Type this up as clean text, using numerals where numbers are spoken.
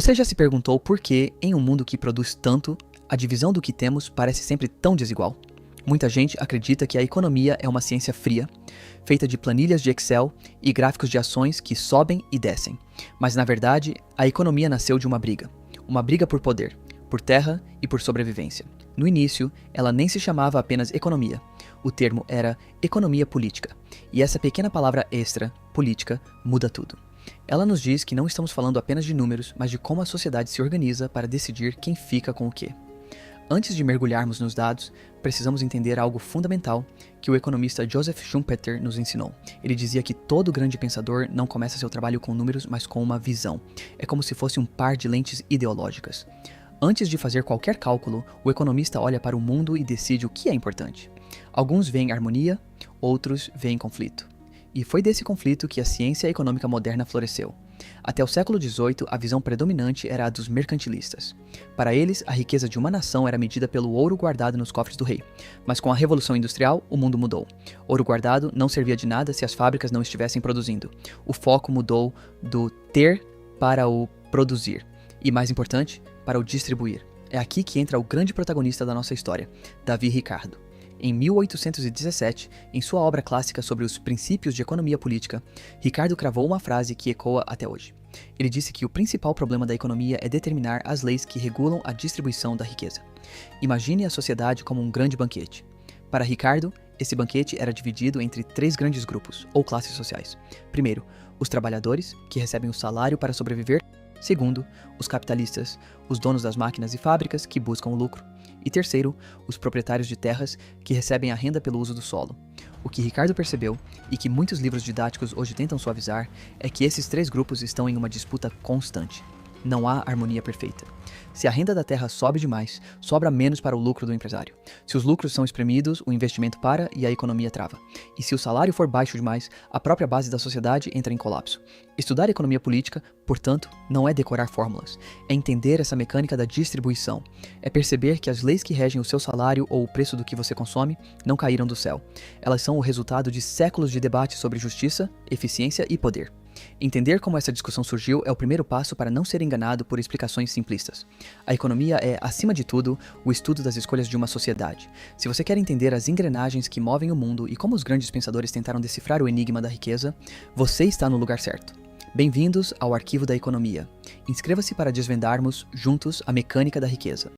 Você já se perguntou por que, em um mundo que produz tanto, a divisão do que temos parece sempre tão desigual? Muita gente acredita que a economia é uma ciência fria, feita de planilhas de Excel e gráficos de ações que sobem e descem. Mas na verdade, a economia nasceu de uma briga por poder, por terra e por sobrevivência. No início, ela nem se chamava apenas economia. O termo era economia política, e essa pequena palavra extra, política, muda tudo. Ela nos diz que não estamos falando apenas de números, mas de como a sociedade se organiza para decidir quem fica com o quê. Antes de mergulharmos nos dados, precisamos entender algo fundamental que o economista Joseph Schumpeter nos ensinou. Ele dizia que todo grande pensador não começa seu trabalho com números, mas com uma visão. É como se fosse um par de lentes ideológicas. Antes de fazer qualquer cálculo, o economista olha para o mundo e decide o que é importante. Alguns veem harmonia, outros veem conflito. E foi desse conflito que a ciência econômica moderna floresceu. Até o século XVIII, a visão predominante era a dos mercantilistas. Para eles, a riqueza de uma nação era medida pelo ouro guardado nos cofres do rei. Mas com a Revolução Industrial, o mundo mudou. Ouro guardado não servia de nada se as fábricas não estivessem produzindo. O foco mudou do ter para o produzir. E mais importante, para o distribuir. É aqui que entra o grande protagonista da nossa história, Davi Ricardo. Em 1817, em sua obra clássica sobre os princípios de economia política, Ricardo cravou uma frase que ecoa até hoje. Ele disse que o principal problema da economia é determinar as leis que regulam a distribuição da riqueza. Imagine a sociedade como um grande banquete. Para Ricardo, esse banquete era dividido entre 3 grandes grupos, ou classes sociais. Primeiro, os trabalhadores, que recebem o salário para sobreviver. Segundo, os capitalistas, os donos das máquinas e fábricas que buscam o lucro. E terceiro, os proprietários de terras que recebem a renda pelo uso do solo. O que Ricardo percebeu, e que muitos livros didáticos hoje tentam suavizar, é que esses 3 grupos estão em uma disputa constante. Não há harmonia perfeita. Se a renda da terra sobe demais, sobra menos para o lucro do empresário. Se os lucros são espremidos, o investimento para e a economia trava. E se o salário for baixo demais, a própria base da sociedade entra em colapso. Estudar economia política, portanto, não é decorar fórmulas. É entender essa mecânica da distribuição. É perceber que as leis que regem o seu salário ou o preço do que você consome não caíram do céu. Elas são o resultado de séculos de debate sobre justiça, eficiência e poder. Entender como essa discussão surgiu é o primeiro passo para não ser enganado por explicações simplistas. A economia é, acima de tudo, o estudo das escolhas de uma sociedade. Se você quer entender as engrenagens que movem o mundo e como os grandes pensadores tentaram decifrar o enigma da riqueza, você está no lugar certo. Bem-vindos ao Arquivo da Economia. Inscreva-se para desvendarmos, juntos, a mecânica da riqueza.